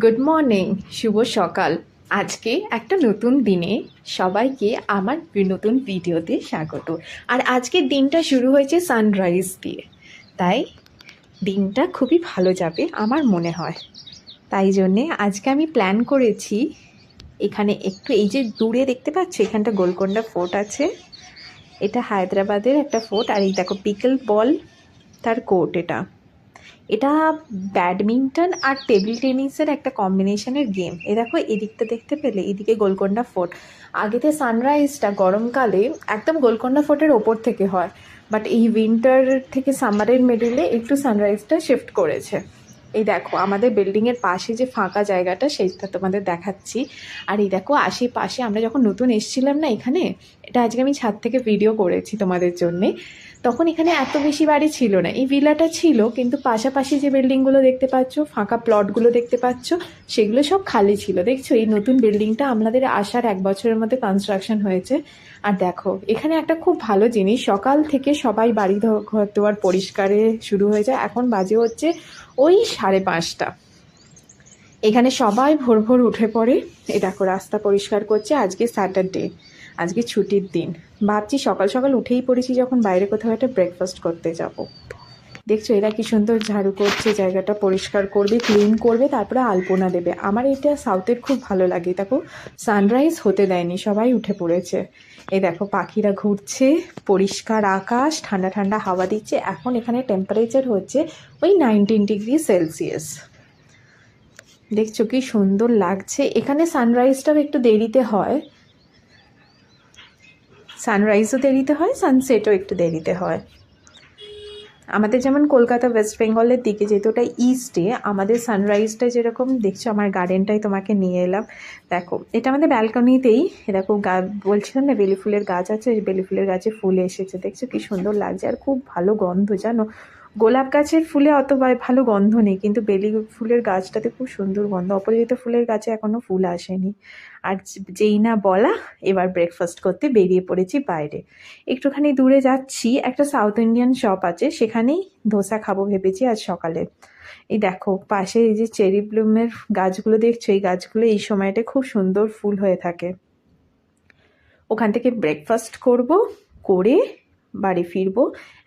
Good morning, শুভ সকাল। আজকে একটা নতুন দিনে সবাইকে আমার নতুন ভিডিওতে স্বাগত। আর আজকের দিনটা শুরু হয়েছে সানরাইজ দিয়ে, তাই দিনটা খুবই ভালো যাবে আমার মনে হয়। তাই জন্যে আজকে আমি প্ল্যান করেছি, এখানে একটু এই যে দূরে দেখতে পাচ্ছ এখানটা গোলকোন্ডা ফোর্ট আছে, এটা হায়দ্রাবাদের একটা ফোর্ট। আর এই দেখো পিকল বল তার কোর্ট, এটা এটা ব্যাডমিন্টন আর টেবিল টেনিসের একটা কম্বিনেশনের গেম। এ দেখো এদিকটা দেখতে পেলে, এদিকে গোলকোন্ডা ফোর্ট। আগেতে সানরাইজটা গরমকালে একদম গোলকোন্ডা ফোর্টের ওপর থেকে হয়, বাট এই উইন্টার থেকে সামারের মিডিলে একটু সানরাইজটা শিফট করেছে। এই দেখো আমাদের বিল্ডিংয়ের পাশে যে ফাঁকা জায়গাটা সেইটা তোমাদের দেখাচ্ছি। আর এই দেখো আশেপাশে আমরা যখন নতুন এসেছিলাম না এখানে, এটা আজকে আমি ছাদ থেকে ভিডিও করেছি তোমাদের জন্যে। তখন এখানে এত বেশি বাড়ি ছিল না, এই ভিলাটা ছিল, কিন্তু পাশাপাশি যে বিল্ডিংগুলো দেখতে পাচ্ছ, ফাঁকা প্লটগুলো দেখতে পাচ্ছ, সেগুলো সব খালি ছিল। দেখছো এই নতুন বিল্ডিংটা আমাদের আসার 1 বছরের মধ্যে কনস্ট্রাকশন হয়েছে। আর দেখো এখানে একটা খুব ভালো জিনিস, সকাল থেকে সবাই বাড়ি ঘর দুয়ার পরিষ্কারে শুরু হয়ে যায়। এখন বাজে হচ্ছে ওই 5:30। এখানে সবাই ভোর ভোর উঠে পড়ে। এই দেখো রাস্তা পরিষ্কার করছে, আজকে স্যাটারডে, আজকে ছুটির দিন। ভাবছি সকাল সকাল উঠেই পড়েছি, যখন বাইরে কোথাও একটা ব্রেকফাস্ট করতে যাব। দেখছো এরা কি সুন্দর ঝাড়ু করছে, জায়গাটা পরিষ্কার করবে, ক্লিন করবে, তারপরে আলপনা দেবে। আমার এটা সাউথের খুব ভালো লাগে। দেখো সানরাইজ হতে দেয়নি, সবাই উঠে পড়েছে। এই দেখো পাখিরা ঘুরছে, পরিষ্কার আকাশ, ঠান্ডা ঠান্ডা হাওয়া দিচ্ছে। এখন এখানে টেম্পারেচার হচ্ছে ওই 19 ডিগ্রি সেলসিয়াস। দেখছো কি সুন্দর লাগছে। এখানে সানরাইজটাও একটু দেরিতে হয়, সানরাইজও দেরিতে হয়, সানসেটও একটু দেরিতে হয়। আমাদের যেমন কলকাতা ওয়েস্ট বেঙ্গলের দিকে, যেহেতু ওটা ইস্টে, আমাদের সানরাইজটা যেরকম দেখছো, আমার গার্ডেনটাই তোমাকে নিয়ে এলাম। দেখো এটা আমাদের ব্যালকনিতেই, এরকম বলছিলাম না বেলি ফুলের গাছ আছে, বেলি ফুলের গাছে ফুল এসেছে। দেখছো কি সুন্দর লাগছে, আর খুব ভালো গন্ধ জানো। গোলাপ গাছের ফুলে অত ভালো গন্ধ নেই, কিন্তু বেলি ফুলের গাছটাতে খুব সুন্দর গন্ধ। অপরাজিতা ফুলের গাছে এখনও ফুল আসেনি। আর যেই না বলা, এবার ব্রেকফাস্ট করতে বেরিয়ে পড়েছি বাইরে। একটুখানি দূরে যাচ্ছি, একটা সাউথ ইন্ডিয়ান শপ আছে, সেখানেই ধোসা খাবো ভেবেছি আজ সকালে। এই দেখো পাশে এই যে চেরি ব্লুমের গাছগুলো দেখছো, এই গাছগুলো এই সময়টা খুব সুন্দর ফুল হয়ে থাকে। ওখান থেকে ব্রেকফাস্ট করব, করে বাড়ি ফিরবো।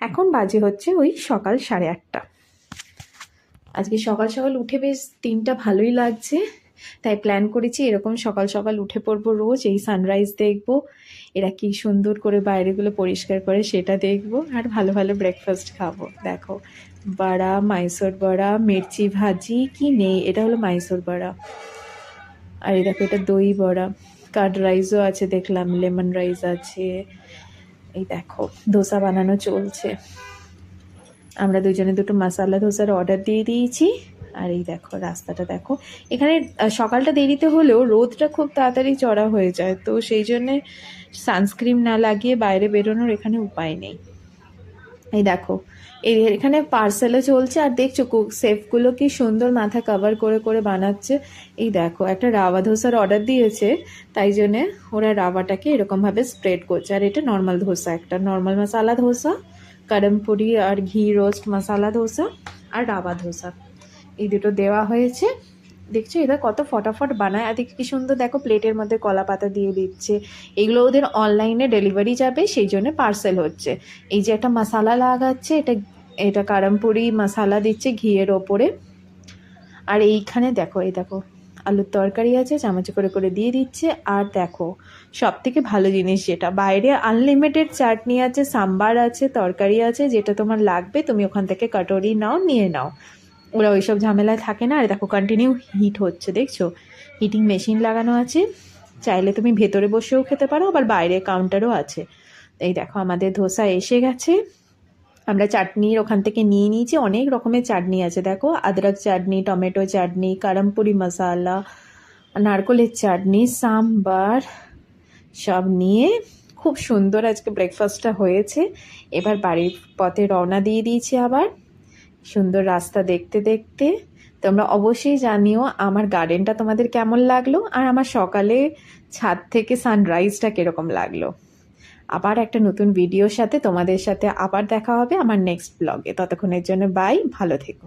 এখন বাজে হচ্ছে ওই সকাল 8:30। আজকে সকাল সকাল উঠে বেশ দিনটা ভালোই লাগছে, তাই প্ল্যান করেছি এরকম সকাল সকাল উঠে পড়বো রোজ, এই সানরাইজ দেখবো, এরা কি সুন্দর করে বাইরেগুলো পরিষ্কার করে সেটা দেখবো, আর ভালো ভালো ব্রেকফাস্ট খাবো। দেখো বড়া, মাইসোর বড়া, মির্চি ভাজি কি নেই, এটা হলো মাইসোর বড়া। আর এই দেখো এটা দই বড়া, কার্ড রাইসও আছে দেখলাম, লেমন রাইস আছে। এই দেখো ধোসা বানানো চলছে। আমরা দুজনে দুটো মশালা ধোসার অর্ডার দিয়ে দিয়েছি। আর এই দেখো রাস্তাটা দেখো, এখানে সকালটা দেরিতে হলেও রোদটা খুব তাড়াতাড়ি চড়া হয়ে যায়, তো সেই জন্যে সানস্ক্রিন না লাগিয়ে বাইরে বেরোনোর এখানে উপায় নেই। এই দেখো এখানে পার্সেলও চলছে, আর দেখছো সেফগুলো কি সুন্দর মাথা কভার করে করে বানাচ্ছে। এই দেখো একটা রাওয়া ধোসার অর্ডার দিয়েছে, তাই জন্যে ওরা রাওয়াটাকে এরকমভাবে স্প্রেড করছে। আর এটা নর্মাল ধোসা, একটা নর্মাল মশালা ধোসা, করমপুরি আর ঘি রোস্ট মশালা ধোসা, আর রাওয়া ধোসা, এই দুটো দেওয়া হয়েছে। দেখছো এরা কত ফটাফট বানায়, আর দেখি কি সুন্দর, দেখো প্লেটের মধ্যে কলা পাতা দিয়ে দিচ্ছে। এগুলো ওদের অনলাইনে ডেলিভারি যাবে, সেই জন্য পার্সেল হচ্ছে। এই যে একটা মশালা লাগাচ্ছে, এটা এটা করমপুরি মশালা দিচ্ছে ঘিয়ের ওপরে। আর এইখানে দেখো, এই দেখো আলুর তরকারি আছে, চামচে করে করে দিয়ে দিচ্ছে। আর দেখো সব থেকে ভালো জিনিস যেটা, বাইরে আনলিমিটেড চাটনি আছে, সাম্বার আছে, তরকারি আছে, যেটা তোমার লাগবে তুমি ওখান থেকে কাটোরি নাও, নিয়ে নাও। ওরা ওইসব ঝামেলায় থাকে না। আর দেখো কন্টিনিউ হিট হচ্ছে, দেখছো হিটিং মেশিন লাগানো আছে, চাইলে তুমি ভেতরে বসেও খেতে পারো, আবার বাইরে কাউন্টারও আছে। এই দেখো আমাদের ধোসা এসে গেছে, আমরা চাটনির ওখান থেকে নিয়ে নিয়েছি, অনেক রকমের চাটনি আছে। দেখো আদরক চাটনি, টমেটো চাটনি, করমপুরি মশালা, নারকলের চাটনি, সাম্বার, সব নিয়ে খুব সুন্দর আজকে ব্রেকফাস্টটা হয়েছে। এবার বাড়ির পথে রওনা দিয়ে দিয়েছি আবার, সুন্দর রাস্তা দেখতে দেখতে। তোমরা অবশ্যই জানিও আমার গার্ডেনটা তোমাদের কেমন লাগলো, আর আমার সকালে ছাদ থেকে সানরাইজটা কীরকম লাগলো। আবার একটা নতুন ভিডিওর সাথে তোমাদের সাথে আবার দেখা হবে আমার নেক্সট ব্লগে। ততক্ষণের জন্য বাই, ভালো থেকো।